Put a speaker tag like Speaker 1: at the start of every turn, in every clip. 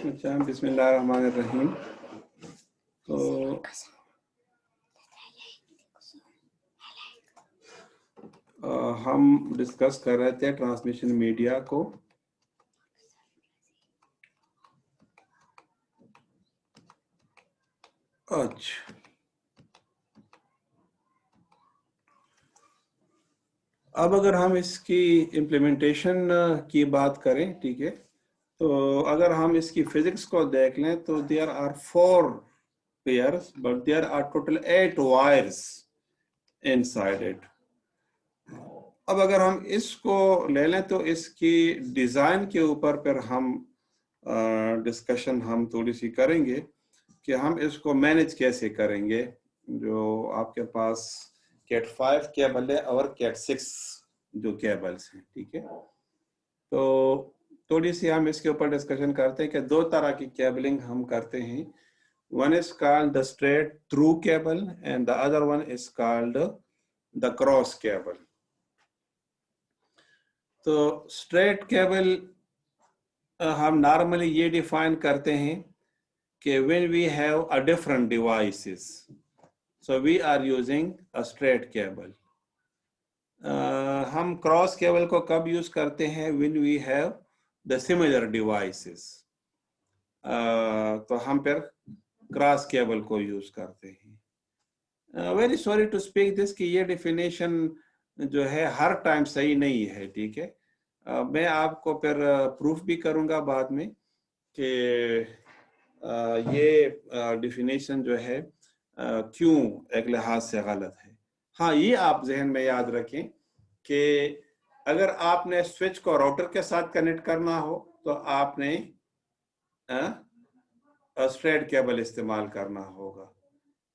Speaker 1: अच्छा, बिस्मिल्लाहिर्रहमानिर्रहीम। तो हम डिस्कस कर रहे थे ट्रांसमिशन मीडिया को। अच्छा, अब अगर हम इसकी इम्प्लीमेंटेशन की बात करें, ठीक है, तो अगर हम इसकी फिजिक्स को देख लें तो there are 4 pairs but there are total 8 wires inside it. अब अगर हम इसको ले लें तो इसकी डिज़ाइन के ऊपर फिर हम डिस्कशन हम थोड़ी सी करेंगे कि हम इसको मैनेज कैसे करेंगे। जो आपके पास कैट 5 केबल है और कैट 6 जो केबल्स हैं, ठीक है, तो थोड़ी सी हम इसके ऊपर डिस्कशन करते हैं कि 2 तरह की केबलिंग हम करते हैं। One is called the straight through cable and the other one is called the cross cable. तो स्ट्रेट केबल हम नॉर्मली ये डिफाइन करते हैं कि when we have a different devices, so we are using a straight cable. हम cross cable को कब use करते हैं? when we have the similar devices. तो हम फिर क्रॉस केबल को यूज करते हैं। Very sorry to speak this कि ये डिफिनेशन जो है हर टाइम सही नहीं है, ठीक है। मैं आपको फिर प्रूफ भी करूंगा बाद में कि ये डिफिनेशन जो है क्यों एक लिहाज से गलत है। हाँ, ये आप जहन में याद रखें कि अगर आपने स्विच को राउटर के साथ कनेक्ट करना हो तो आपने स्ट्रेट केबल इस्तेमाल करना होगा,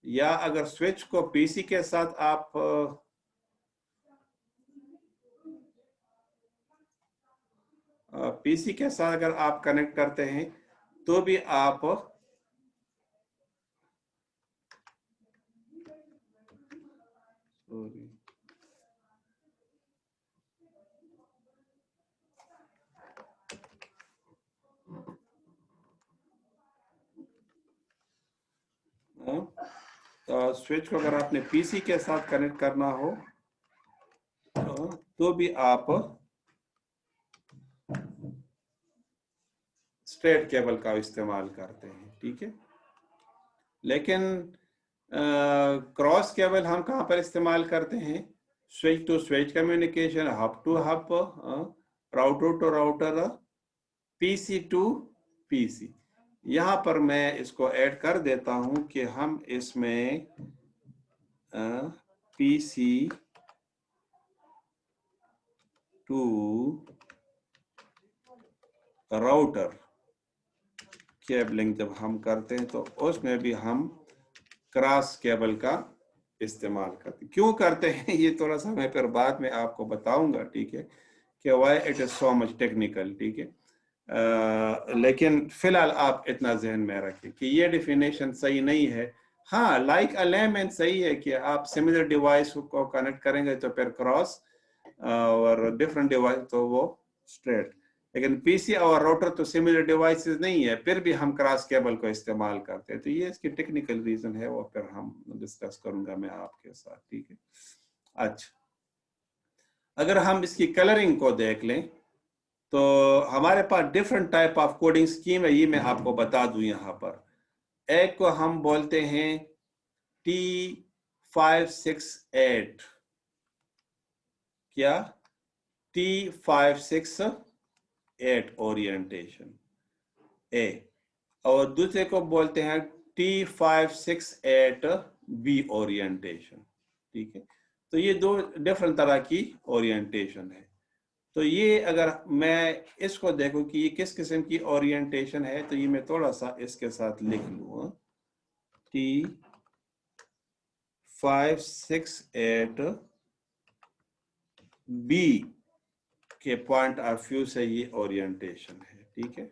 Speaker 1: या अगर स्विच को पीसी के साथ आप पीसी के साथ अगर आप कनेक्ट करते हैं तो भी आप स्विच को अगर आपने पीसी के साथ कनेक्ट करना हो तो भी आप स्ट्रेट केबल का इस्तेमाल करते हैं, ठीक है। लेकिन क्रॉस केबल हम कहाँ पर इस्तेमाल करते हैं? Switch to switch communication, hub to hub, router to router, PC to PC. यहाँ पर मैं इसको ऐड कर देता हूं कि हम इसमें पीसी टू राउटर केबलिंग जब हम करते हैं तो उसमें भी हम क्रॉस केबल का इस्तेमाल करते हैं। क्यों करते हैं ये थोड़ा सा मैं फिर बाद में आपको बताऊंगा, ठीक है, कि why it is so much technical, ठीक है। लेकिन फिलहाल आप इतना जहन में रखें कि ये डिफिनेशन सही नहीं है। हाँ, लाइक अ लेमैन सही है कि आप सिमिलर डिवाइस को कनेक्ट करेंगे तो फिर क्रॉस, और डिफरेंट डिवाइस तो वो स्ट्रेट। लेकिन पीसी और राउटर तो सिमिलर डिवाइसेस नहीं है, फिर भी हम क्रॉस केबल को इस्तेमाल करते हैं। तो ये इसकी टेक्निकल रीजन है, वो फिर हम डिस्कस करूंगा मैं आपके साथ, ठीक है। अच्छा, अगर हम इसकी कलरिंग को देख लें तो हमारे पास different type of coding scheme है, ये मैं आपको बता दूं यहाँ पर। एक को हम बोलते हैं T568, क्या? T568 ओरिएंटेशन ए, और दूसरे को बोलते हैं T568B ओरिएंटेशन, ठीक है। तो ये 2 डिफरेंट तरह की ओरिएंटेशन है। तो ये अगर मैं इसको देखूं कि ये किस किस्म की ओरिएंटेशन है, तो ये मैं थोड़ा सा इसके साथ लिख लूँ। T568B के पॉइंट ऑफ व्यू से ये ओरिएंटेशन है, ठीक है।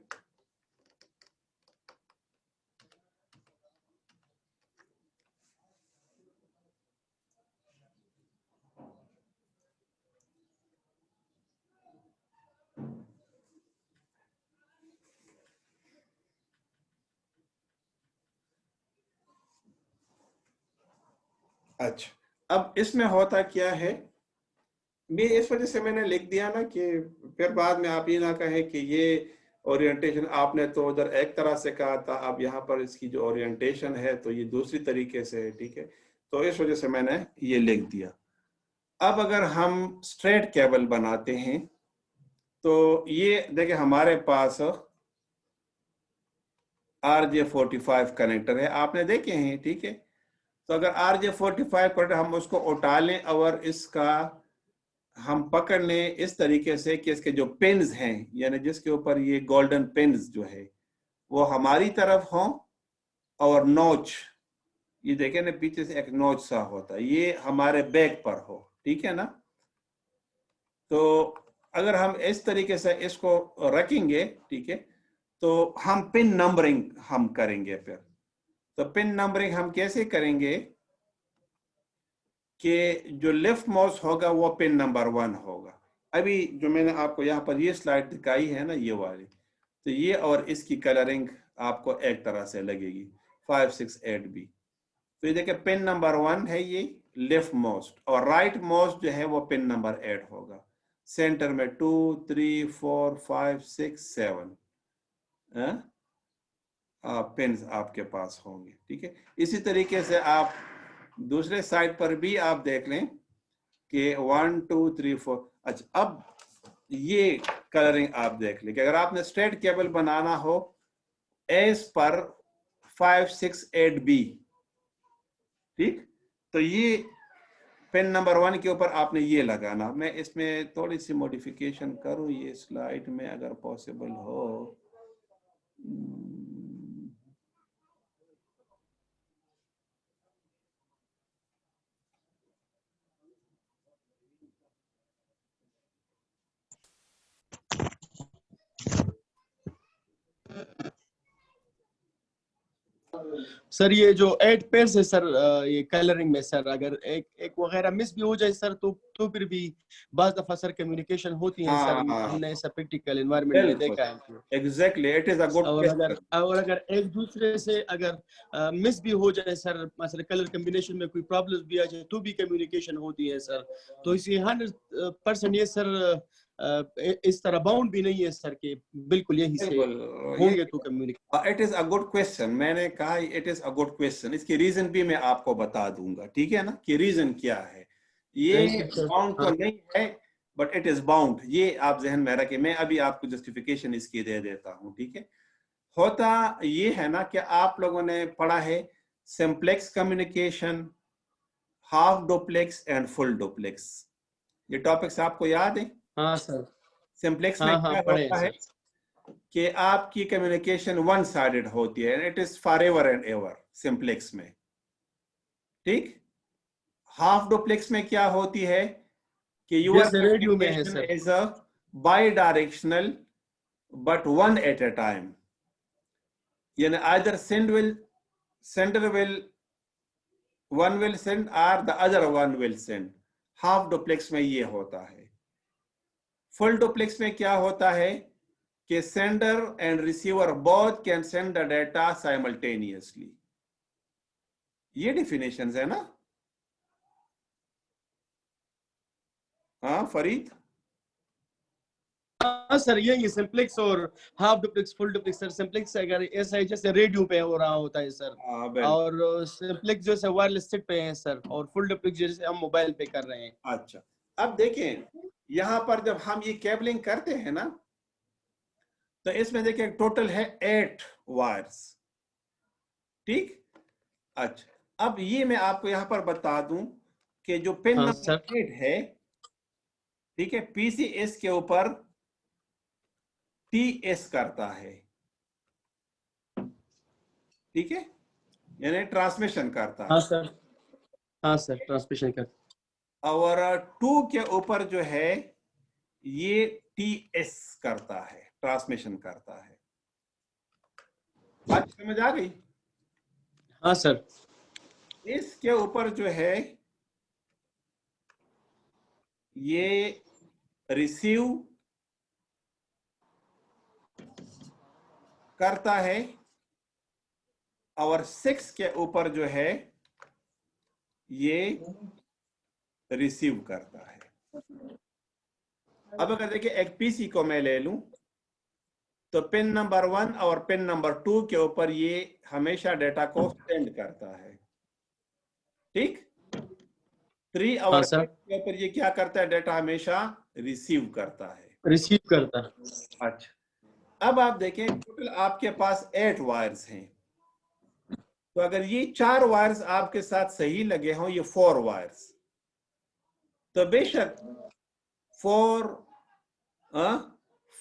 Speaker 1: अच्छा, अब इसमें होता क्या है, मैं इस वजह से मैंने लिख दिया ना कि फिर बाद में आप ये ना कहे कि ये ओरिएंटेशन आपने तो उधर एक तरह से कहा था, अब यहाँ पर इसकी जो ओरिएंटेशन है तो ये दूसरी तरीके से है, ठीक है। तो इस वजह से मैंने ये लिख दिया। अब अगर हम स्ट्रेट केबल बनाते हैं तो ये देखिए हमारे पास RJ45 कनेक्टर है, आपने देखे हैं, ठीक है। तो अगर RJ45 कनेक्टर हम उसको उठा लें और इसका हम पकड़ लें इस तरीके से कि इसके जो पिन्स हैं, यानी जिसके ऊपर ये गोल्डन पिन्स जो है वो हमारी तरफ हो, और नोच, ये देखें ना पीछे से एक नोच सा होता है, ये हमारे बैक पर हो, ठीक है ना। तो अगर हम इस तरीके से इसको रखेंगे, ठीक है, तो हम पिन नंबरिंग हम करेंगे फिर। तो पिन नंबरिंग हम कैसे करेंगे कि जो लेफ्ट माउस होगा वो पिन नंबर 1 होगा। अभी जो मैंने आपको यहाँ पर ये स्लाइड दिखाई है ना, ये वाली, तो ये और इसकी कलरिंग आपको एक तरह से लगेगी 568B। तो ये देखिए पिन नंबर 1 है ये लेफ्ट मोस्ट, और राइट मोस्ट जो है वो पिन नंबर 8 होगा। सेंटर में 2 3 4 5 6 7 पिन आपके पास होंगे, ठीक है। इसी तरीके से आप दूसरे साइड पर भी आप देख लें कि 1 2 3 4। अच्छा, अब ये कलरिंग आप देख लें कि अगर आपने स्ट्रेट केबल बनाना हो एस पर 568B, ठीक, तो ये पिन नंबर 1 के ऊपर आपने ये लगाना। मैं इसमें थोड़ी सी मॉडिफिकेशन करूं ये स्लाइड में अगर पॉसिबल हो।
Speaker 2: सर ये जो 8 पेयर्स है सर, ये कलरिंग में सर अगर एक एक वगैरह मिस भी हो जाए सर तो फिर भी बाज दफा सर कम्युनिकेशन होती है सर, हमने ऐसा प्रैक्टिकल एनवायरनमेंट में देखा है।
Speaker 1: Exactly, it is a good question.
Speaker 2: और अगर एक दूसरे से अगर मिस भी हो जाए सर, मतलब कलर कॉम्बिनेशन में कोई प्रॉब्लम्स भी आ जाए तो भी कम्युनिकेशन होती है सर। तो इसी 100% ये सर इस तरह बाउंड भी नहीं है सर कि बिल्कुल यही से होंगे तो communication.
Speaker 1: It is a good question, मैंने कहा it is a good question. इसकी रीजन भी मैं आपको बता दूंगा, ठीक है ना, कि रीजन क्या है। ये बाउंड तो नहीं है बट इट इज बाउंड, ये आप जहन में रखें। मैं अभी आपको जस्टिफिकेशन इसकी दे देता हूं, ठीक है। होता ये है ना कि आप लोगों ने पढ़ा है simplex communication, half duplex and full duplex. ये टॉपिक्स आपको याद है?
Speaker 2: हाँ सर,
Speaker 1: सिंप्लेक्स में
Speaker 2: हाँ हाँ
Speaker 1: क्या
Speaker 2: पढ़े
Speaker 1: होता है
Speaker 2: सर।
Speaker 1: कि आपकी कम्युनिकेशन वन साइडेड होती है, it is for ever and ever simplex में, ठीक। हाफ डुप्लेक्स में क्या होती है कि यूर
Speaker 2: जैसे रेडियो में है
Speaker 1: communication
Speaker 2: sir.
Speaker 1: Is a by directional but one at a time, यानी either sender will one will send or the other one will send। Half duplex में ये होता है। फुल डुप्लेक्स में क्या होता है कि sender and receiver both can send the data simultaneously. ये डिफिनेशंस है ना। हाँ फरीद।
Speaker 2: हाँ सर, यही सिंप्लेक्स और half duplex full duplex sir. Simplex अगर ऐसा है जैसे रेडियो पे हो रहा होता है सर, और सिंप्लेक्स जैसे वायरलेस सेट पे है सर, और फुल डुप्लेक्स जैसे हम मोबाइल पे कर रहे हैं।
Speaker 1: अच्छा, अब देखें यहां पर जब हम ये केबलिंग करते हैं ना, तो इसमें देखिए टोटल है 8 वायर्स, ठीक। अच्छा, अब ये मैं आपको यहां पर बता दूं कि जो पिन
Speaker 2: हाँ
Speaker 1: नंबर
Speaker 2: सर।
Speaker 1: 8 है, ठीक है, पीसीएस के ऊपर टीएस करता है, ठीक है, यानी ट्रांसमिशन करता
Speaker 2: हाँ
Speaker 1: है।
Speaker 2: सर। हाँ सर, ट्रांसमिशन कर।
Speaker 1: और 2 के ऊपर जो है ये टीएस करता है, ट्रांसमिशन करता है। बात समझ आ गई?
Speaker 2: हाँ सर।
Speaker 1: इसके ऊपर जो है ये रिसीव करता है, और 6 के ऊपर जो है ये रिसीव करता है। अब अगर देखिए एक पीसी को मैं ले लूं तो पिन नंबर 1 और पिन नंबर 2 के ऊपर ये हमेशा डेटा को सेंड करता है, ठीक। 3
Speaker 2: हाँ
Speaker 1: और
Speaker 2: सर,
Speaker 1: 8 के ऊपर ये क्या करता है, डेटा हमेशा रिसीव करता है।
Speaker 2: रिसीव करता है।
Speaker 1: अच्छा, अब आप देखें टोटल आपके पास 8 वायर्स हैं, तो अगर ये 4 वायर्स आपके साथ सही लगे हों, ये 4 वायर्स, तो बेशक 4,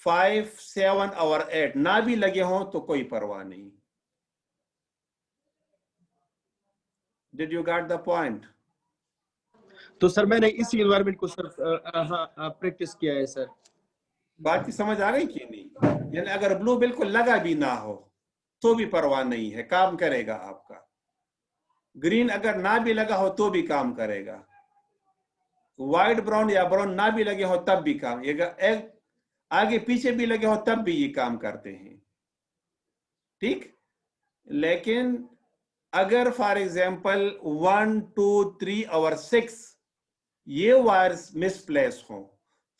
Speaker 1: 5, 7 और 8 ना भी लगे हों तो कोई परवाह नहीं। Did you get the point?
Speaker 2: तो सर मैंने इसी एनवायरनमेंट को सर हाँ प्रैक्टिस किया है सर।
Speaker 1: बात की समझ आ गई कि नहीं? यानी अगर ब्लू बिल्कुल लगा भी ना हो तो भी परवाह नहीं है, काम करेगा आपका। ग्रीन अगर ना भी लगा हो तो भी काम करेगा। व्हाइट, ब्राउन या ब्राउन ना भी लगे हो तब भी काम, एक आगे पीछे भी लगे हो तब भी ये काम करते हैं, ठीक। लेकिन अगर फॉर एग्जांपल 1, 2, 3 और 6 ये वायर्स मिसप्लेस हो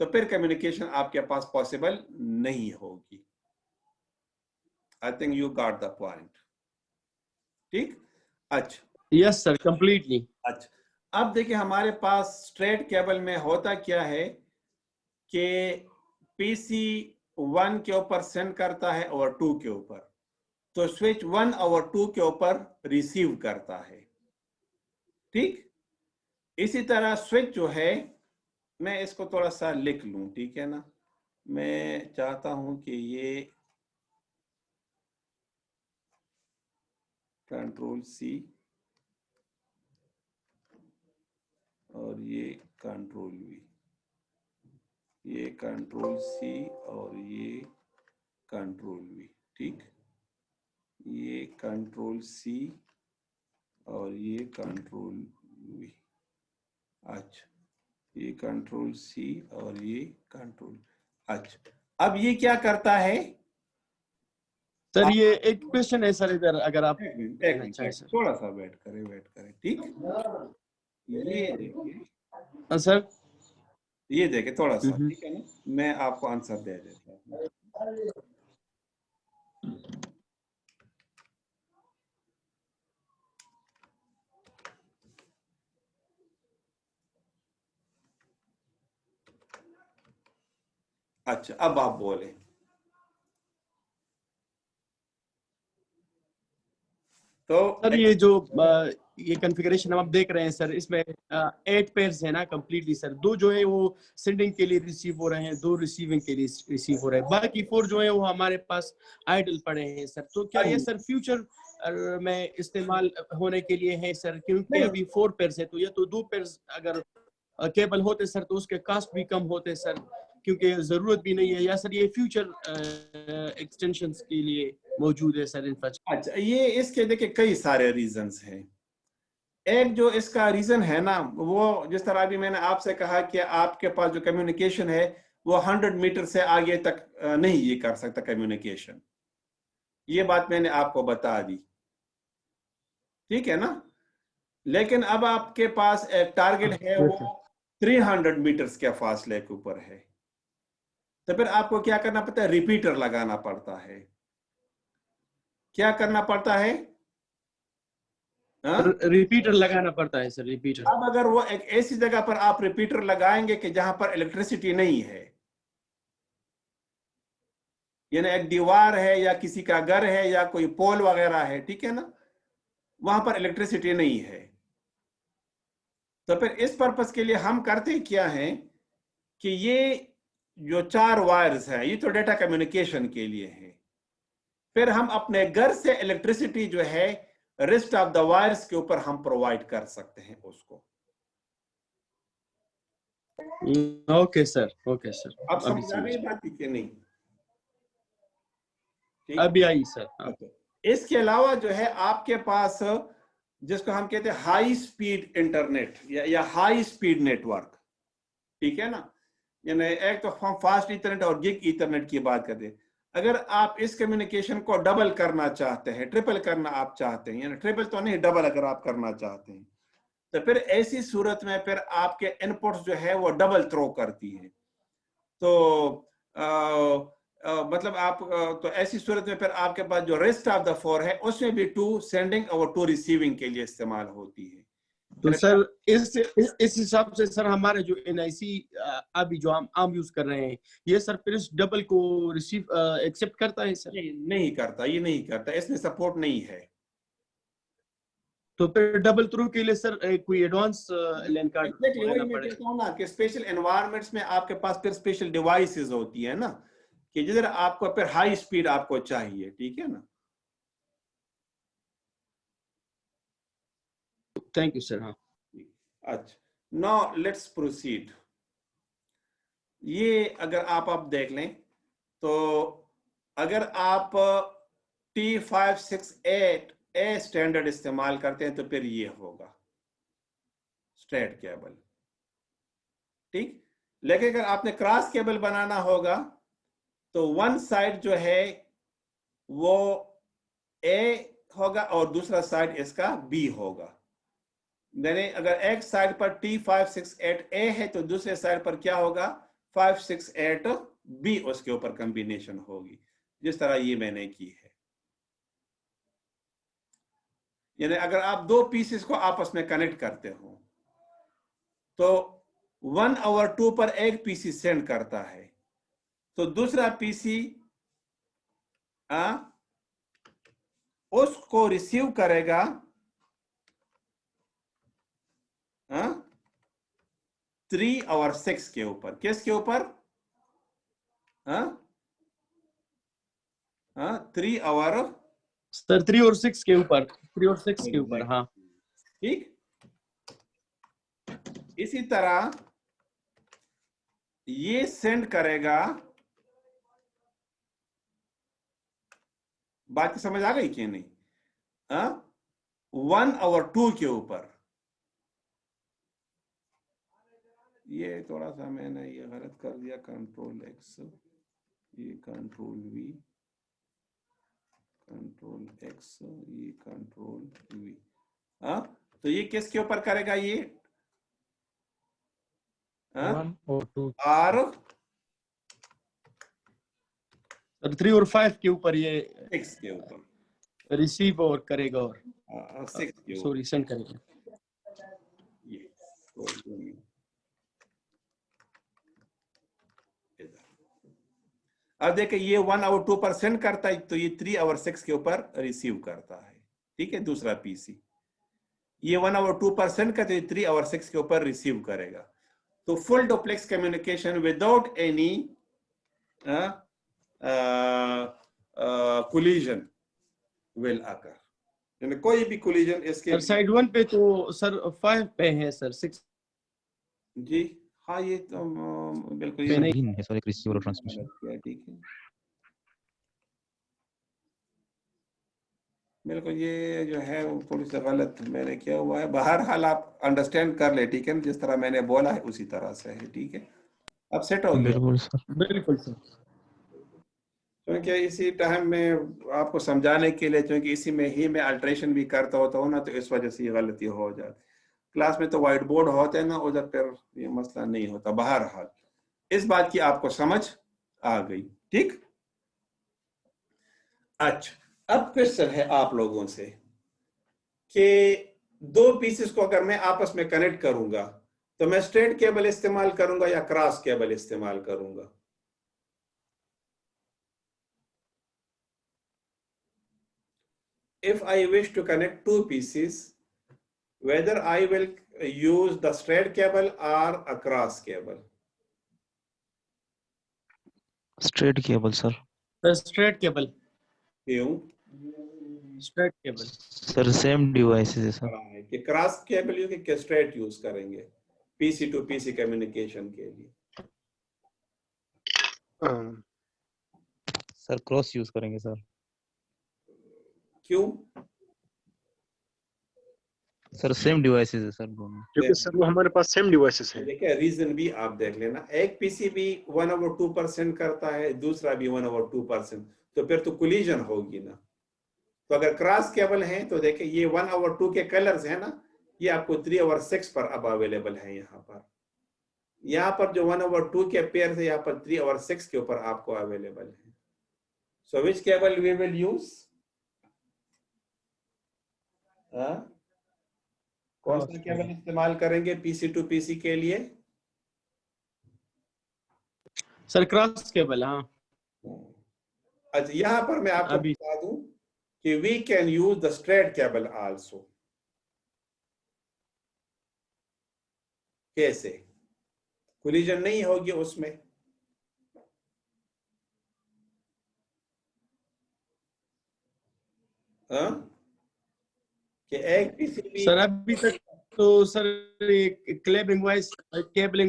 Speaker 1: तो फिर कम्युनिकेशन आपके पास पॉसिबल नहीं होगी। I think you got the point, ठीक। अच्छा,
Speaker 2: यस सर, कंप्लीटली।
Speaker 1: अच्छा, अब देखिए हमारे पास स्ट्रेट केबल में होता क्या है कि पीसी 1 के ऊपर सेंड करता है और 2 के ऊपर, तो स्विच 1 और 2 के ऊपर रिसीव करता है, ठीक। इसी तरह स्विच जो है, मैं इसको थोड़ा सा लिख लूं, ठीक है ना। मैं चाहता हूं कि ये कंट्रोल सी और ये कंट्रोल वी, ये कंट्रोल सी और ये कंट्रोल वी, ठीक। ये कंट्रोल सी और ये कंट्रोल वी। अच्छा, ये कंट्रोल सी और ये कंट्रोल। अच्छा, अब ये क्या करता है
Speaker 2: सर ये एक क्वेश्चन है सर, इधर अगर आप कहना चाहें सर।
Speaker 1: थोड़ा सा वेट करें, ठीक। ये देखिए,
Speaker 2: हाँ सर।
Speaker 1: ये देखिए थोड़ा सा, ठीक है ना, मैं आपको आंसर दे देता हूँ। अच्छा, अब आप बोले। तो
Speaker 2: सर ये जो ये कॉन्फ़िगरेशन हम देख रहे हैं सर, इसमें 8 पेयर्स है ना कंप्लीटली सर। 2 जो है वो सेंडिंग के लिए रिसीव हो रहे हैं, 2 रिसीविंग के लिए रिसीव हो रहे हैं, बाकी 4 जो है वो हमारे पास आइडल पड़े हैं सर। तो क्या ये सर फ्यूचर में इस्तेमाल होने के लिए है सर? क्योंकि
Speaker 1: नहीं,
Speaker 2: अभी 4 पेयर्स है, तो ये तो 2 पेयर्स अगर केबल होते सर तो उसके कास्ट भी कम होते सर, क्योंकि जरूरत भी नहीं है। या सर ये फ्यूचर एक्सटेंशंस के लिए मौजूद है सर इंफ्रास्ट्रक्चर?
Speaker 1: अच्छा, ये इसके देखिए कई सारे रीजंस हैं। एक जो इसका रीजन है ना, वो जिस तरह अभी मैंने आपसे कहा कि आपके पास जो कम्युनिकेशन है वो 100 मीटर से आगे तक नहीं ये कर सकता कम्युनिकेशन, ये बात मैंने आपको बता दी, ठीक है ना। लेकिन अब आपके पास एक टारगेट है वो 300 मीटर्स के फासले के ऊपर है, तो फिर आपको क्या करना पड़ता है, रिपीटर लगाना पड़ता है। क्या करना पड़ता है?
Speaker 2: रिपीटर लगाना पड़ता है सर, रिपीटर।
Speaker 1: अब अगर वो एक ऐसी जगह पर आप रिपीटर लगाएंगे कि जहां पर इलेक्ट्रिसिटी नहीं है, यानी एक दीवार है या किसी का घर है या कोई पोल वगैरह है, ठीक है ना, वहां पर इलेक्ट्रिसिटी नहीं है, तो फिर इस पर्पस के लिए हम करते क्या हैं कि ये जो 4 वायर्स है ये तो डेटा कम्युनिकेशन के लिए है, फिर हम अपने घर से इलेक्ट्रिसिटी जो है रेस्ट ऑफ द वायर्स के ऊपर हम प्रोवाइड कर सकते हैं उसको।
Speaker 2: Okay sir, okay sir.
Speaker 1: अब
Speaker 2: अभी
Speaker 1: समझ आ
Speaker 2: समझ
Speaker 1: गई बात कि नहीं? ठीक।
Speaker 2: अभी आई सर। हाँ।
Speaker 1: अच्छा, इसके अलावा जो है आपके पास जिसको हम कहते हैं हाई स्पीड इंटरनेट या हाई स्पीड नेटवर्क, ठीक है ना। यानी एक तो हम फास्ट इथरनेट और गिग इथरनेट की बात करते हैं। अगर आप इस कम्युनिकेशन को डबल करना चाहते हैं, ट्रिपल करना आप चाहते हैं, यानी ट्रिपल तो नहीं डबल अगर आप करना चाहते हैं, तो फिर ऐसी सूरत में फिर आपके इनपुट्स जो है वो डबल थ्रो करती है। तो मतलब आप तो ऐसी सूरत में फिर आपके पास जो रेस्ट ऑफ द 4 है उसमें भी 2 सेंडिंग और 2 रिसीविंग के लिए इस्तेमाल होती है।
Speaker 2: तो सर इस हिसाब से सर हमारे जो NIC अभी जो हम आम यूज कर रहे हैं, ये सर फिर इस डबल को रिसीव एक्सेप्ट करता है सर?
Speaker 1: नहीं करता, ये नहीं करता, इसमें सपोर्ट नहीं है।
Speaker 2: तो फिर डबल थ्रू के लिए सर कोई एडवांस लैन कार्ड लेना पड़ेगा
Speaker 1: ना कि स्पेशल एनवायरनमेंट्स में आपके पास फिर स्पेशल डिवाइसेस होती है ना, कि जिधर आपको फिर हाई स्पीड आपको चाहिए, ठीक है ना।
Speaker 2: Thank you sir. हाँ,
Speaker 1: अच्छा, नाउ लेट्स प्रोसीड। ये अगर आप देख लें तो अगर आप T568A स्टैंडर्ड इस्तेमाल करते हैं तो फिर ये होगा स्ट्रेट केबल, ठीक। लेकिन अगर आपने क्रॉस केबल बनाना होगा तो वन साइड जो है वो A होगा और दूसरा साइड इसका B होगा। यानी अगर एक साइड पर T568A है तो दूसरे साइड पर क्या होगा, 568B उसके ऊपर कॉम्बिनेशन होगी, जिस तरह ये मैंने की है। यानी अगर आप दो पीसेस को आपस में कनेक्ट करते हो तो 1/2 पर एक पीसी सेंड करता है, तो दूसरा पीसी उसको रिसीव करेगा 3/6 के ऊपर। किसके ऊपर? 3
Speaker 2: सर 3 और 6 के ऊपर, 3 और 6 के ऊपर। हाँ,
Speaker 1: ठीक। इसी तरह ये सेंड करेगा, बात समझ आ गई कि नहीं? 1/2 के ऊपर। ये थोड़ा सा मैंने ये गलत कर दिया, कंट्रोल X, ये कंट्रोल V, कंट्रोल X, ये कंट्रोल V। तो ये किसके ऊपर करेगा? ये
Speaker 3: 1 और 2
Speaker 1: R
Speaker 2: 3 और 5 के ऊपर ये
Speaker 1: 6 के ऊपर
Speaker 2: रिसीव और करेगा और
Speaker 1: 6 के ऊपर
Speaker 2: सॉरी सेंड करेगा।
Speaker 1: ये अब देखिए ये 1/2 पर सेंड करता है तो ये 3/6 के ऊपर रिसीव करता है, ठीक है। दूसरा पीसी ये 1/2 पर सेंड करता है, 3/6 के ऊपर रिसीव करेगा। तो full duplex communication without any collision will occur, यानी कोई भी कोलिजन इसके
Speaker 2: सर साइड 1 पे तो सर 5 पे है सर, 6
Speaker 1: जी हाँ, ये तो बिल्कुल
Speaker 2: पे नहीं
Speaker 3: है सर, एक रिसीवर और ट्रांसमिशन।
Speaker 1: ठीक है, बिल्कुल ये जो है वो थोड़ी सी गलत मैंने किया हुआ है। बहरहाल आप अंडरस्टैंड कर ले, ठीक है, जिस तरह मैंने बोला है उसी तरह से है, ठीक है। अब सेट हो गया?
Speaker 3: बिल्कुल सर,
Speaker 2: बिल्कुल सर।
Speaker 1: क्योंकि इसी टाइम में आपको समझाने के लिए, क्योंकि इसी में ही मैं अल्ट्रेशन भी करता होता हूँ ना, तो इस वजह से ये गलती हो जाती। क्लास में तो व्हाइट बोर्ड होते हैं ना, उधर पर ये मसला नहीं होता। बहरहाल इस बात की आपको समझ आ गई, ठीक। अच्छा, अब क्वेश्चन है आप लोगों से कि दो पीसेस को अगर मैं आपस में कनेक्ट करूंगा तो मैं स्ट्रेट केबल इस्तेमाल करूंगा या क्रॉस केबल इस्तेमाल करूंगा? If I wish to connect two pieces, whether I will use the straight cable or a cross cable?
Speaker 3: Straight cable sir.
Speaker 2: Straight cable.
Speaker 1: क्यों?
Speaker 2: Straight cable
Speaker 3: sir same devices है sir.
Speaker 1: है कि cross cable use के straight use करेंगे PC to PC communication के लिए?
Speaker 3: Sir cross use करेंगे sir.
Speaker 1: क्यों?
Speaker 3: सर सेम डिवाइसेस है सर दोनों।
Speaker 4: क्योंकि सर वो हमारे पास सेम डिवाइसेस है।
Speaker 1: देखिए रीजन भी आप देख लेना, एक पीसी भी 1/2% करता है, दूसरा भी 1/2%, तो फिर तो कोलिजन होगी ना। तो अगर क्रॉस केबल है तो देखिए ये 1/2 के कलर्स है ना, ये आपको 3/6 पर अब अवेलेबल है। यहाँ पर जो 1/2 के पेयर है, यहाँ पर 3/6 के ऊपर आपको अवेलेबल है। सो विच केबल वी विल यूज? कौन सा केबल इस्तेमाल करेंगे पीसी टू पीसी के लिए?
Speaker 2: सर क्रॉस केबल, हाँ।
Speaker 1: अच्छा, यहाँ पर मैं आपको
Speaker 2: अभी
Speaker 1: बता दूं कि we can use the straight cable also. कैसे? कोलिजन नहीं होगी उसमें। हाँ, कि एक पीसीबी।
Speaker 2: सर अभी तक तो सर केबलिंग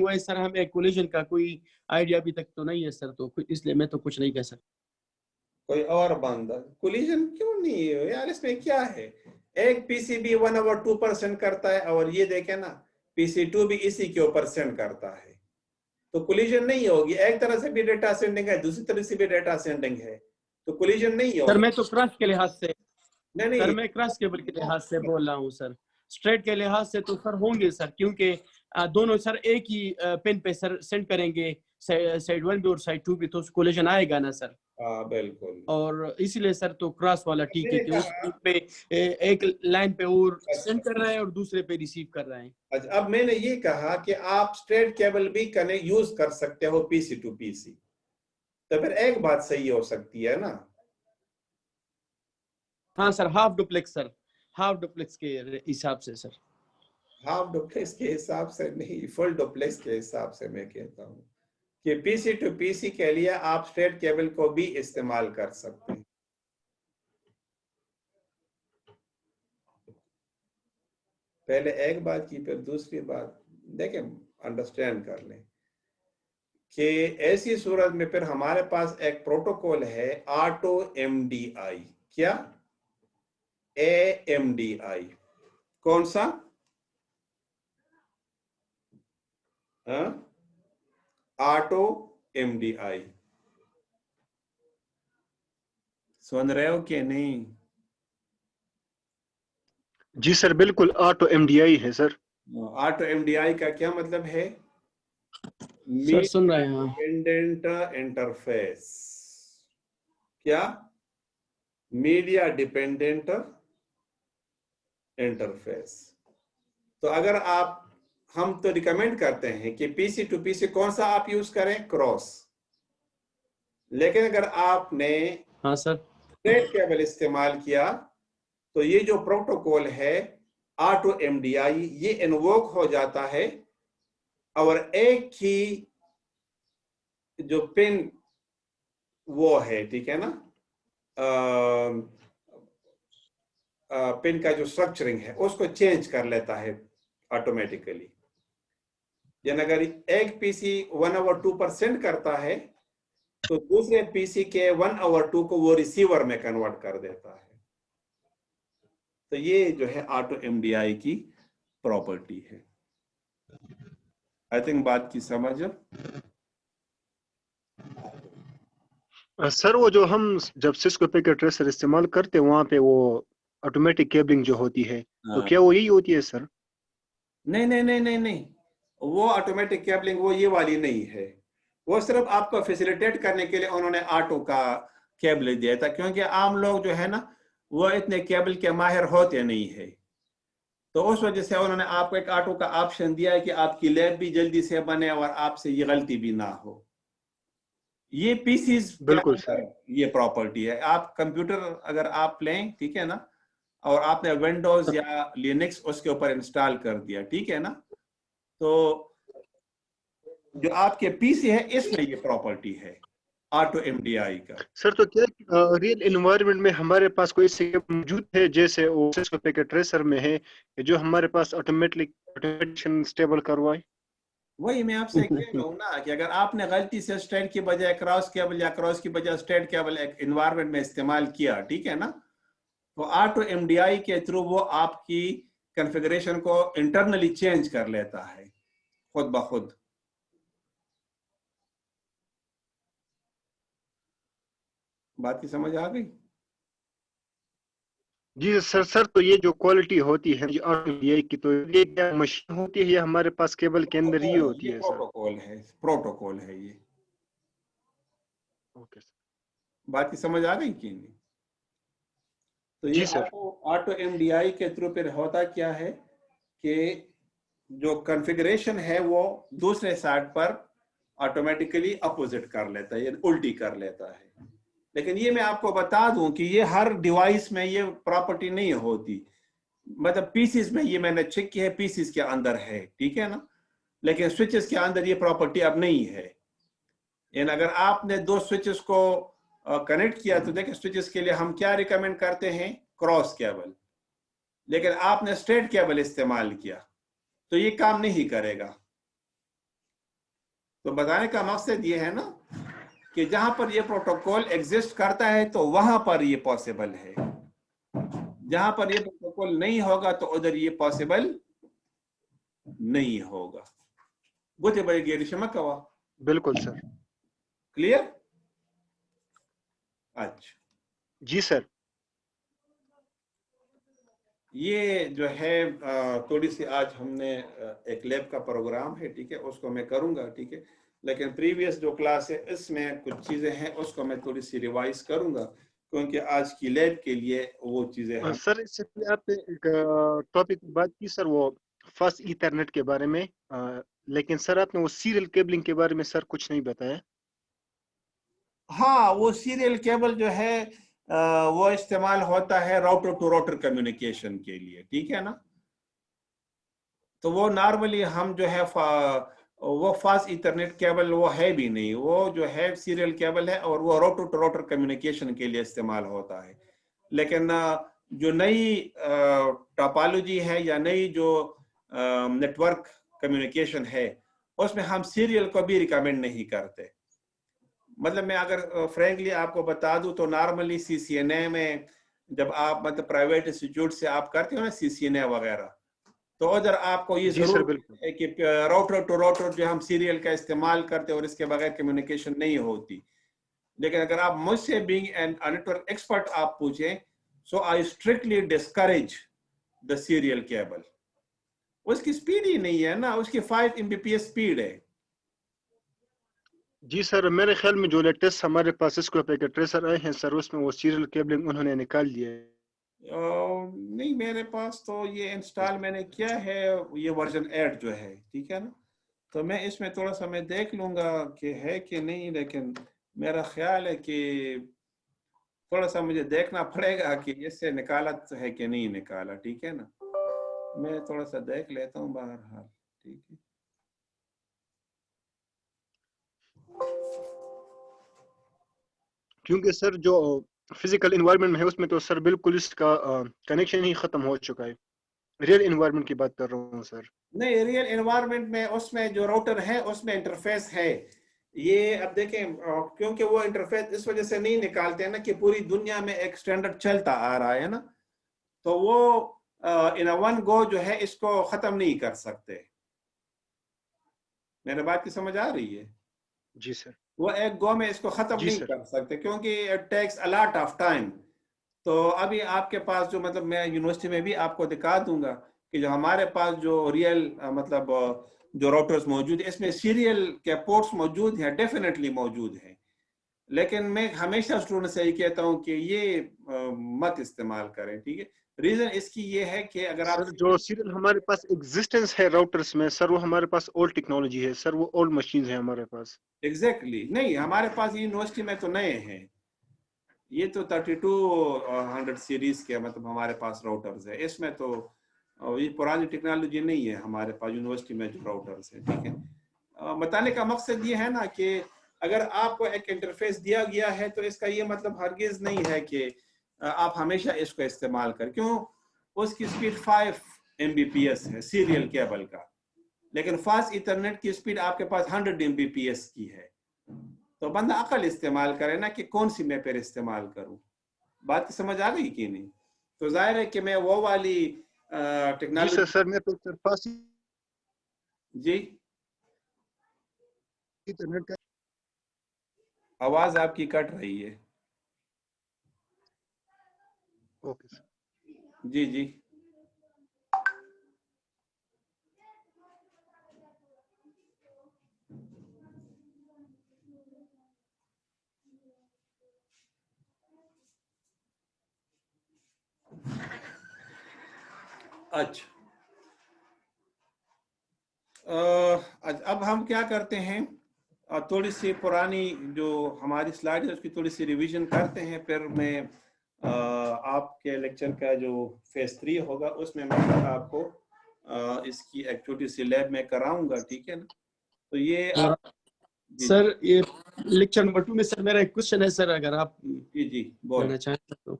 Speaker 2: वाइज सर हमें कोलिजन का कोई आइडिया अभी तक तो नहीं है सर, तो इसलिए मैं तो कुछ नहीं कह सकता।
Speaker 1: कोई और बंदा कोलिजन क्यों नहीं है यार, इसमें क्या है? एक पीसीबी 1/2% करता है, और ये देखे ना PC2 भी इसी के ऊपर सेंड करता है, तो कोलिजन नहीं होगी। एक तरह से भी डेटा सेंडिंग है, दूसरी तरह से भी डेटा सेंडिंग है, तो कोलिजन नहीं
Speaker 2: सर
Speaker 1: होगी।
Speaker 2: मैं तो क्रॉस के लिहाज से,
Speaker 1: नहीं
Speaker 2: सर
Speaker 1: नहीं,
Speaker 2: मैं क्रॉस केबल के लिहाज से बोल रहा हूँ सर। स्ट्रेट के लिहाज से तो सर होंगे सर, क्योंकि दोनों सर एक ही पिन पे सर सेंड करेंगे, साइड 1 भी और साइड 2 भी, तो कोलिजन आएगा ना सर।
Speaker 1: हाँ बिल्कुल।
Speaker 2: और इसीलिए सर तो क्रॉस वाला ठीक है
Speaker 1: मैंने
Speaker 2: कि उस
Speaker 1: कहा,
Speaker 2: पे एक लाइन पे और
Speaker 1: अच्छा
Speaker 2: सेंड कर रहा है और दूसरे पे रिसीव कर रहा है।
Speaker 1: अच्छा, अब मैंने ये कहा कि आप स्ट्रेट केबल भी कनेक्ट यूज कर सकते हो पीसी टू पीसी, तो फिर एक बात सही हो सकती है ना।
Speaker 2: हाँ sir, half duplex sir, half duplex के हिसाब से सर।
Speaker 1: हाफ डुप्लेक्स के हिसाब से नहीं, फुल डुप्लेक्स के हिसाब से मैं कहता हूँ कि पीसी टू पीसी के लिए आप स्ट्रेट केबल को भी इस्तेमाल कर सकते हैं। पहले एक बात की, फिर दूसरी बात देखें, अंडरस्टैंड कर लें कि ऐसी सूरत में फिर हमारे पास एक प्रोटोकॉल है ऑटो एमडीआई। क्या? एएमडीआई। कौन सा? Auto MDI. सुन रहे हो कि नहीं?
Speaker 4: जी सर बिल्कुल, ऑटो MDI है सर।
Speaker 1: ऑटो एमडीआई का क्या मतलब है?
Speaker 2: सर सुन रहे हैं, हाँ।
Speaker 1: Dependent interface. क्या? Media dependent interface. तो अगर आप, हम तो रिकमेंड करते हैं कि पीसी टू पीसी कौन सा आप यूज करें? क्रॉस। लेकिन अगर आपने
Speaker 2: हाँ सर।
Speaker 1: स्ट्रेट केबल इस्तेमाल किया तो ये जो प्रोटोकॉल है ऑटो एमडीआई, ये इन्वोक हो जाता है, और एक ही जो पिन वो है, ठीक है ना, पिन का जो स्ट्रक्चरिंग है उसको चेंज कर लेता है ऑटोमेटिकली। यानी अगर एक पीसी 1/2% करता है तो दूसरे पीसी के 1/2 को वो रिसीवर में कन्वर्ट कर देता है। तो ये जो है ऑटो एमडीआई की प्रॉपर्टी है। आई थिंक बात की समझ।
Speaker 4: सर वो जो हम जब सिस्को पैकेट ट्रेसर इस्तेमाल करते हैं वहाँ पे वो ऑटोमेटिक केबलिंग जो होती है, तो क्या वो यही होती है सर?
Speaker 1: नहीं नहीं नहीं नहीं नहीं, वो ऑटोमेटिक केबलिंग वो ये वाली नहीं है। वो सिर्फ आपको फैसिलिटेट करने के लिए उन्होंने ऑटो का केबल दिया था, क्योंकि आम लोग जो है ना वो इतने केबल के माहिर होते नहीं है, तो उस वजह से उन्होंने आपको एक ऑटो का ऑप्शन दिया है कि आपकी लैब भी जल्दी से बने और आपसे ये गलती भी ना हो। ये पीसीज के
Speaker 4: बिल्कुल सर।
Speaker 1: अंदर ये प्रॉपर्टी है। आप कंप्यूटर अगर आप लें, ठीक है ना, और आपने विंडोज या लिनक्स उसके ऊपर इंस्टॉल कर दिया, ठीक है ना, तो जो आपके पीसी है इसमें ये प्रॉपर्टी है ऑटो एमडीआई का।
Speaker 4: सर तो क्या रियल एनवायरनमेंट में हमारे पास कोई ऐसी मौजूद है जैसे वो सिस्को पैकेट ट्रेसर में है, जो हमारे पास ऑटोमेटिक स्टेबल करवाए?
Speaker 1: वही मैं आपसे कह रहा हूँ ना कि अगर आपने गलती से स्ट्रेट की बजाय क्रॉस केबल या क्रॉस की बजाय स्ट्रेट केबल एक इन्वायरमेंट में इस्तेमाल किया, ठीक है ना, तो ऑटो एमडीआई के थ्रू वो आपकी कॉन्फ़िगरेशन को इंटरनली चेंज कर लेता है खुद ब खुद। बात की समझ आ गई?
Speaker 4: जी सर तो ये जो क्वालिटी होती है जी RTI की, तो ये क्या मशीन होती है या हमारे पास केबल के अंदर ही होती
Speaker 1: ये
Speaker 4: है सर?
Speaker 1: प्रोटोकॉल है ये।
Speaker 4: Okay sir.
Speaker 1: बात की समझ आ गई कि नहीं? तो ये
Speaker 4: जी सर।
Speaker 1: ऑटो MDI के थ्रू फिर होता क्या है कि जो कॉन्फ़िगरेशन है वो दूसरे साइड पर ऑटोमेटिकली अपोजिट कर लेता है, या उल्टी कर लेता है। लेकिन ये मैं आपको बता दूं कि ये हर डिवाइस में ये प्रॉपर्टी नहीं होती। मतलब पीसीस में ये मैंने चेक किया है, पीसीस के अंदर है, ठीक है ना, लेकिन स्विचेस के अंदर ये प्रॉपर्टी अब नहीं है। यानी अगर आपने दो स्विचेस को कनेक्ट किया तो देखिए स्विचेस के लिए हम क्या रिकमेंड करते हैं, क्रॉस केबल। लेकिन आपने स्ट्रेट केबल इस्तेमाल किया तो ये काम नहीं करेगा। तो बताने का मकसद ये है ना कि जहां पर ये प्रोटोकॉल एग्जिस्ट करता है तो वहां पर ये पॉसिबल है, जहां पर ये प्रोटोकॉल नहीं होगा तो उधर ये पॉसिबल नहीं होगा। बुझे बड़े गेरी शमक हवा
Speaker 4: बिल्कुल सर।
Speaker 1: क्लियर? अच्छा,
Speaker 4: जी सर।
Speaker 1: ये जो है थोड़ी सी आज हमने एक लैब का प्रोग्राम है, ठीक है, उसको मैं करूंगा, ठीक है, लेकिन प्रीवियस जो क्लास है इसमें कुछ चीजें हैं उसको मैं थोड़ी सी रिवाइज करूंगा, क्योंकि आज की लैब के लिए वो चीजें हम।
Speaker 4: सर इससे पहले आपने एक टॉपिक बात की सर, वो फास्ट ईथरनेट के बारे में, लेकिन सर आपने वो सीरियल केबलिंग के बारे में सर कुछ नहीं बताया।
Speaker 1: हाँ, वो सीरियल केबल जो है वो इस्तेमाल होता है राउटर टू राउटर कम्युनिकेशन के लिए, ठीक है ना। तो वो नॉर्मली हम जो है वो फास्ट इथरनेट केबल वो है भी नहीं, वो जो है सीरियल केबल है और वो राउटर टू राउटर कम्युनिकेशन के लिए इस्तेमाल होता है। लेकिन जो नई टोपोलॉजी है या नई जो नेटवर्क कम्युनिकेशन है उसमें हम सीरियल को भी रिकमेंड नहीं करते। मतलब मैं अगर फ्रैंकली आपको बता दूं तो नॉर्मली CCNA में जब आप मतलब प्राइवेट इंस्टीट्यूट से आप करते हो ना CCNA वगैरह, तो उधर आपको ये
Speaker 4: जी सर
Speaker 1: जरूर
Speaker 4: बिल्कुल।
Speaker 1: है कि राउटर टू राउटर जो हम सीरियल का इस्तेमाल करते हैं और इसके बगैर कम्युनिकेशन नहीं होती। लेकिन अगर आप मुझसे बीइंग एन नेटवर्क एक्सपर्ट आप पूछें, so I strictly discourage the serial cable. उसकी स्पीड ही नहीं है ना, उसकी 5 Mbps स्पीड है।
Speaker 4: जी सर मेरे ख्याल में जो लेटेस्ट हमारे पास इसको पैकेट ट्रेसर आए हैं सर, उसमें वो सीरियल केबलिंग उन्होंने निकाल दिया है।
Speaker 1: नहीं, मेरे पास तो ये इंस्टॉल मैंने किया है, ये वर्जन 8 जो है, ठीक है ना। तो मैं इसमें थोड़ा सा मैं देख लूंगा कि है कि नहीं, लेकिन मेरा ख्याल है कि थोड़ा सा मुझे देखना पड़ेगा कि इससे निकाला तो है कि नहीं निकाला, ठीक है ना। मैं थोड़ा सा देख लेता हूँ बहरहाल, ठीक है।
Speaker 4: क्योंकि सर जो फिजिकल इन्वायरमेंट में है उसमें तो सर बिल्कुल इसका कनेक्शन ही खत्म हो चुका है। रियल इन्वायरमेंट की बात कर रहा हूँ सर।
Speaker 1: नहीं, रियल एनवायरनमेंट में उसमें जो राउटर है उसमें इंटरफेस है। ये अब देखें क्योंकि वो इंटरफेस इस वजह से नहीं निकालते हैं ना कि पूरी दुनिया में एक स्टैंडर्ड चलता आ रहा है ना, तो वो इन वन गो जो है इसको खत्म नहीं कर सकते। मेरे बात की समझ आ रही है?
Speaker 4: जी सर।
Speaker 1: वो एक गो में इसको खत्म
Speaker 4: जी
Speaker 1: नहीं
Speaker 4: सर।
Speaker 1: कर सकते क्योंकि it takes a lot of time. तो अभी आपके पास जो मतलब मैं यूनिवर्सिटी में भी आपको दिखा दूंगा कि जो हमारे पास जो रियल मतलब जो राउटर्स मौजूद है इसमें सीरियल के पोर्ट्स मौजूद हैं, डेफिनेटली मौजूद हैं। लेकिन मैं हमेशा स्टूडेंट से ये कहता हूँ कि ये मत इस्तेमाल करें, ठीक है। रीजन इसकी ये है कि अगर आप
Speaker 4: सर जो सीरियल हमारे पास एग्जिस्टेंस है राउटर्स में सर, वो हमारे पास ओल्ड टेक्नोलॉजी है सर, वो ओल्ड मशीन है हमारे पास।
Speaker 1: एग्जैक्टली नहीं, हमारे पास यूनिवर्सिटी में तो नए हैं, ये तो 3200 सीरीज के मतलब हमारे पास राउटर्स है। इसमें तो ये पुरानी टेक्नोलॉजी नहीं है हमारे पास यूनिवर्सिटी में जो राउटर्स है, ठीक है। बताने का मकसद ये है ना कि अगर आपको एक इंटरफेस दिया गया है तो इसका ये मतलब हरगिज नहीं है कि आप हमेशा इसको इस्तेमाल करें। क्यों? उसकी स्पीड 5 Mbps है सीरियल केबल का, लेकिन फास्ट इथरनेट की स्पीड आपके पास 100 Mbps की है। तो बंदा अकल इस्तेमाल करे ना कि कौन सी मैं फिर इस्तेमाल करूं। बात समझ आ गई कि नहीं? तो जाहिर है कि मैं वो वाली
Speaker 4: जी
Speaker 1: टेक्नोलॉजी।
Speaker 4: सर मैं तो सर फास्ट
Speaker 1: जी,
Speaker 4: इंटरनेट का।
Speaker 1: आवाज आपकी कट रही है।
Speaker 4: Okay sir.
Speaker 1: जी जी अच्छा, अब हम क्या करते हैं, थोड़ी सी पुरानी जो हमारी स्लाइड है उसकी थोड़ी सी रिवीजन करते हैं, फिर मैं आपके लेक्चर का जो फेज 3 होगा उसमें मैं आपको इसकी एक्टिविटी सी लैब में कराऊंगा, ठीक है ना। तो ये आप जी
Speaker 2: सर ये लेक्चर नंबर 2 में सर मेरा एक क्वेश्चन है सर, अगर आप
Speaker 1: जी बोल।
Speaker 2: लेना चाहें तो।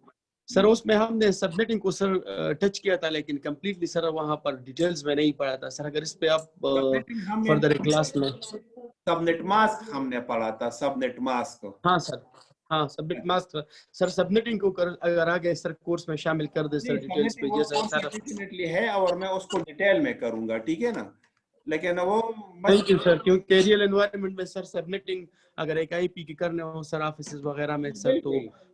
Speaker 2: सर उसमें हमने सबनेटिंग को सर टच किया था, लेकिन कंप्लीटली सर वहां पर डिटेल्स में नहीं पढ़ा था सर। अगर इस पे आप
Speaker 1: सबनेटिंग हमने
Speaker 2: फर्दर क्लास में।
Speaker 1: सबनेट मास्क हमने पढ़ा था, सबनेट मास्क।
Speaker 2: हाँ सर, हाँ सबमिट मास्क सर। सबनेटिंग को अगर आगे सर कोर्स में शामिल कर दे सर
Speaker 1: नहीं,
Speaker 2: डिटेल्स पे,
Speaker 1: सबनेटिंग वो
Speaker 2: जैसा सर।
Speaker 1: कॉन्सेप्ट डेफिनेटली है और मैं उसको डिटेल में करूंगा, ठीक है ना। लेकिन वो
Speaker 2: थैंक यू सर, क्योंकि रियल एनवायरनमेंट में सर सबनेटिंग अगर एक आईपी की करने हो सर ऑफिस वगैरह में सर, तो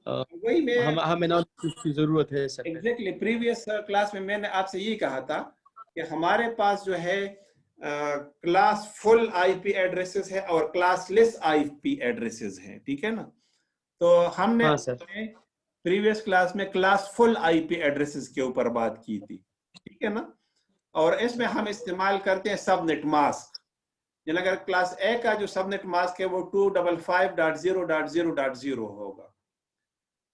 Speaker 1: वही मैं
Speaker 2: हमें नॉलेज की जरूरत है सर।
Speaker 1: एग्जैक्टली प्रीवियस क्लास में मैंने आपसे ये कहा था कि हमारे पास जो है क्लास फुल आईपी एड्रेसेस है और क्लासलेस आईपी एड्रेसेस हैं, ठीक है ना। तो हमने
Speaker 2: हाँ सर।
Speaker 1: प्रीवियस क्लास में क्लास फुल आईपी एड्रेसेस के ऊपर बात की थी, ठीक है ना। और इसमें हम इस्तेमाल करते हैं सबनेट मास्क। यानी अगर क्लास ए का जो सबनेट मास्क है वो 255.0.0.0 होगा,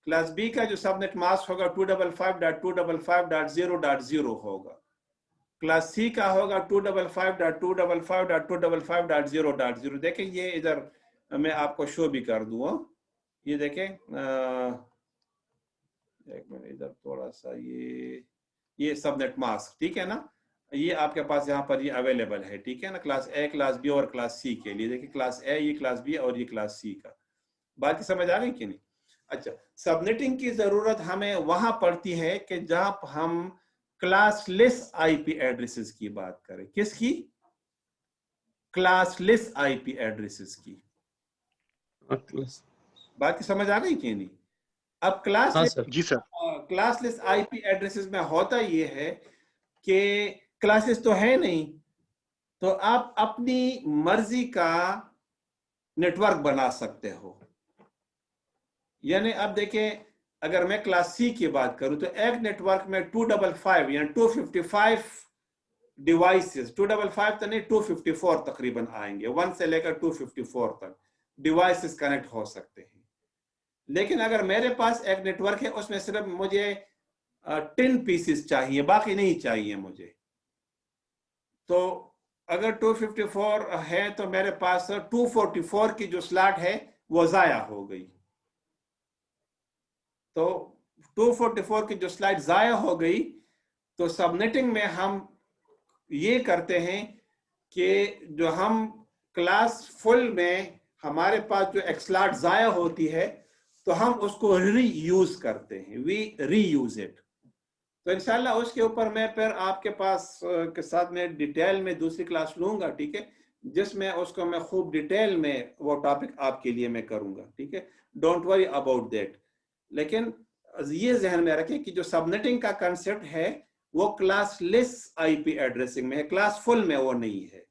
Speaker 1: क्लास बी का जो सबनेट मास्क होगा 255.255.0.0 होगा, क्लास सी का होगा 255.255.255.0.0। देखें ये इधर मैं आपको शो भी कर दूं, ये देखें, एक मिनट इधर थोड़ा सा, ये सबनेट मास्क, ठीक है ना। ये आपके पास यहाँ पर ये अवेलेबल है, ठीक है ना, क्लास ए, क्लास बी और क्लास सी के लिए। देखिए क्लास ए, ये क्लास बी और ये क्लास सी का। बात समझ आ गई कि नहीं। अच्छा, सबनेटिंग की जरूरत हमें वहां पड़ती है कि जहां हम क्लासलेस आईपी एड्रेसेस की बात करें। किसकी? क्लासलेस आईपी एड्रेसेस की। बात समझ आ गई कि नहीं। अब
Speaker 2: हाँ सर।
Speaker 4: जी सर।
Speaker 1: क्लासलेस आईपी एड्रेसेस में होता ये है कि क्लासेस तो है नहीं, तो आप अपनी मर्जी का नेटवर्क बना सकते हो। यानी अब देखें, अगर मैं क्लास सी की बात करूं तो एक नेटवर्क में 255 यानी 255 डिवाइसेस, 255 तो नहीं 254 तकरीबन आएंगे, 1 से लेकर 254 तक डिवाइसेस कनेक्ट हो सकते हैं। लेकिन अगर मेरे पास एक नेटवर्क है उसमें सिर्फ मुझे 10 पीसेस चाहिए, बाकी नहीं चाहिए मुझे, तो अगर 254 है तो मेरे पास 244 की जो स्लॉट है वो जाया हो गई। तो 244 की जो स्लाइड जाया हो गई, तो सबनेटिंग में हम ये करते हैं कि जो हम क्लास फुल में हमारे पास जो एक स्लॉट जाया होती है तो हम उसको री यूज करते हैं, वी री यूज इट। तो इंशाल्लाह उसके ऊपर मैं फिर आपके पास के साथ में डिटेल में दूसरी क्लास लूंगा, ठीक है, जिसमें उसको मैं खूब डिटेल में वो टॉपिक आपके लिए मैं करूंगा, ठीक है। Don't worry about that. लेकिन ये जहन में रखें कि जो सबनेटिंग का कंसेप्ट है वो क्लासलेस आईपी एड्रेसिंग में है, क्लास फुल में वो नहीं है।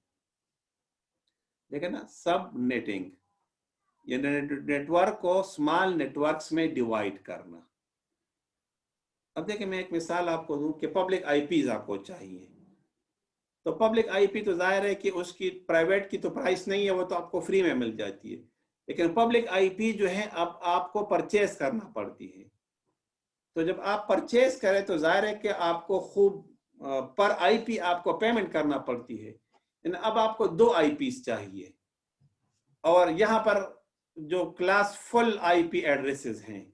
Speaker 1: देखें ना, सबनेटिंग ये नेटवर्क को स्मॉल नेटवर्क्स में डिवाइड करना। अब देखिए मैं एक मिसाल आपको दूं कि पब्लिक आईपीज आपको चाहिए, तो पब्लिक आईपी तो जाहिर है कि उसकी प्राइवेट की तो प्राइस नहीं है, वो तो आपको फ्री में मिल जाती है। लेकिन पब्लिक आईपी जो है अब आपको परचेज करना पड़ती है। तो जब आप परचेज करें तो जाहिर है कि आपको खूब पर आईपी आपको पेमेंट करना पड़ती है। अब आपको 2 आईपीस चाहिए और यहाँ पर जो क्लास फुल आईपी एड्रेसेस हैं,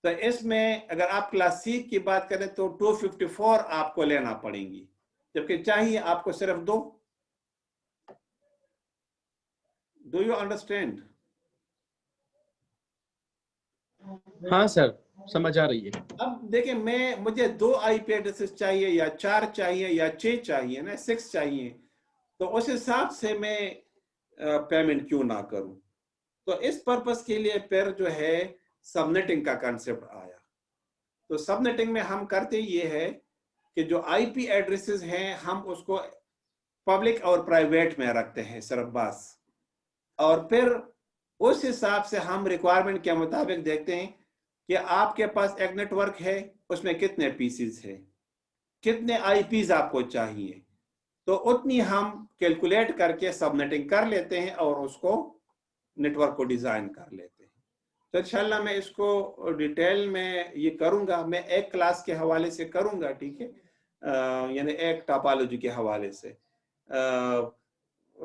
Speaker 1: तो इसमें अगर आप क्लास सी की बात करें तो 254 आपको लेना पड़ेंगी, जबकि चाहिए आपको सिर्फ 2। Do you understand?
Speaker 2: हाँ सर, समझ आ रही है।
Speaker 1: अब देखिए मुझे 2 आईपी एड्रेसेस चाहिए या 4 चाहिए या 6 चाहिए ना, 6 चाहिए, तो उस हिसाब से मैं पेमेंट क्यों ना करूं। तो इस पर्पस के लिए फिर जो है सबनेटिंग का कंसेप्ट आया। तो सबनेटिंग में हम करते ये है कि जो आईपी एड्रेसेस हैं हम उसको पब्लिक और प्राइवेट में रखते हैं सिर्फ बस, और फिर उस हिसाब से हम रिक्वायरमेंट के मुताबिक देखते हैं कि आपके पास एक नेटवर्क है, उसमें कितने पीसीज है, कितने आईपीज आपको चाहिए, तो उतनी हम कैलकुलेट करके सबनेटिंग कर लेते हैं और उसको नेटवर्क को डिजाइन कर लेते हैं। तो इंशाल्लाह मैं इसको डिटेल में ये करूंगा, मैं एक क्लास के हवाले से करूंगा, ठीक है, यानी एक टोपोलॉजी के हवाले से,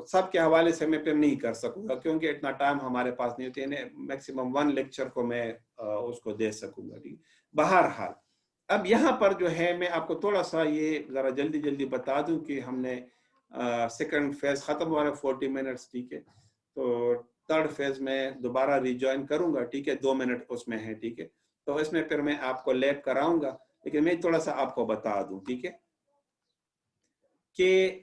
Speaker 1: सब के हवाले से मैं फिर नहीं कर सकूंगा क्योंकि इतना टाइम हमारे पास नहीं होते, मैक्सिमम 1 लेक्चर को मैं उसको दे सकूंगा, ठीक। बहरहाल अब यहाँ पर जो है मैं आपको थोड़ा सा ये जरा जल्दी जल्दी बता दूं कि हमने सेकंड फेज खत्म हुआ है 40 मिनट्स, ठीक है, तो थर्ड फेज में दोबारा रिज्वाइन करूंगा, ठीक है, 2 मिनट उसमें है, ठीक है, तो इसमें फिर मैं आपको लैब कराऊंगा, लेकिन मैं थोड़ा सा आपको बता दूं, ठीक है, कि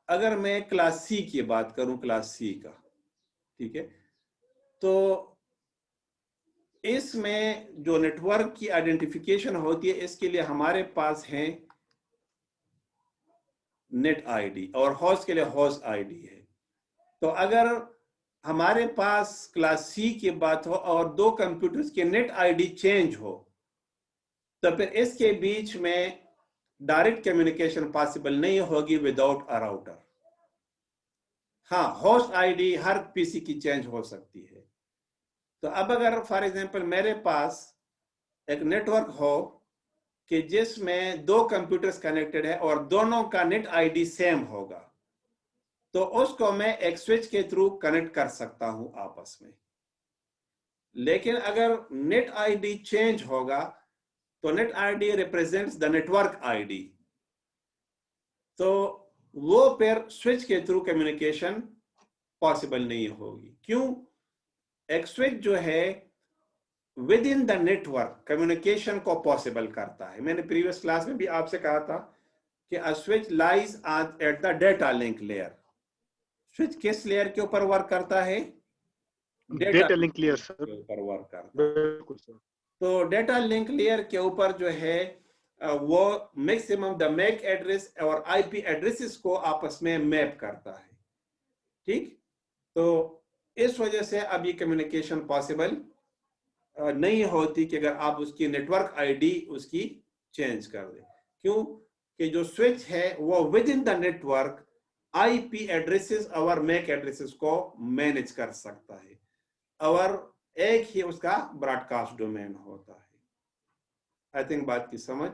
Speaker 1: अगर मैं क्लास सी की बात करूं, क्लास सी का, ठीक है, तो इसमें जो नेटवर्क की आइडेंटिफिकेशन होती है इसके लिए हमारे पास है नेट आईडी और होस्ट के लिए होस्ट आईडी है। तो अगर हमारे पास क्लास सी की बात हो और 2 कंप्यूटर्स के नेट आईडी चेंज हो तो फिर इसके बीच में डायरेक्ट कम्युनिकेशन पॉसिबल नहीं होगी विदाउट अ राउटर। हाँ, होस्ट आईडी हर पीसी की चेंज हो सकती है। तो अब अगर फॉर एग्जांपल मेरे पास एक नेटवर्क हो कि जिसमें 2 कंप्यूटर्स कनेक्टेड है और दोनों का नेट आईडी सेम होगा, तो उसको मैं एक स्विच के थ्रू कनेक्ट कर सकता हूं आपस में। लेकिन अगर नेट आईडी चेंज होगा तो net ID represents the network ID, तो वो फिर स्विच के थ्रू कम्युनिकेशन पॉसिबल नहीं होगी। क्यों? एक स्विच जो है with in the network communication को पॉसिबल करता है। मैंने प्रीवियस क्लास में भी आपसे कहा था कि a switch lies at the data link layer. Switch किस लेयर के ऊपर वर्क करता है?
Speaker 4: डेटा लिंक लेयर सर,
Speaker 1: के ऊपर वर्क करता है।
Speaker 4: बिल्कुल सर।
Speaker 1: तो डेटा लिंक लेयर के ऊपर जो है वो मैक्सिमम द मैक एड्रेस और आईपी एड्रेसेस को आपस में मैप करता है, ठीक। तो इस वजह से अब ये कम्युनिकेशन पॉसिबल नहीं होती कि अगर आप उसकी नेटवर्क आईडी उसकी चेंज कर दें। क्यों? कि जो स्विच है वो with in the network IP addresses और मैक एड्रेसेस को मैनेज कर सकता है और एक ही उसका ब्रॉडकास्ट डोमेन होता है। आई थिंक बात की समझ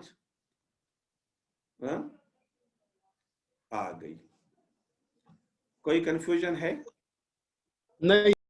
Speaker 1: आ गई। कोई कंफ्यूजन है?
Speaker 2: नहीं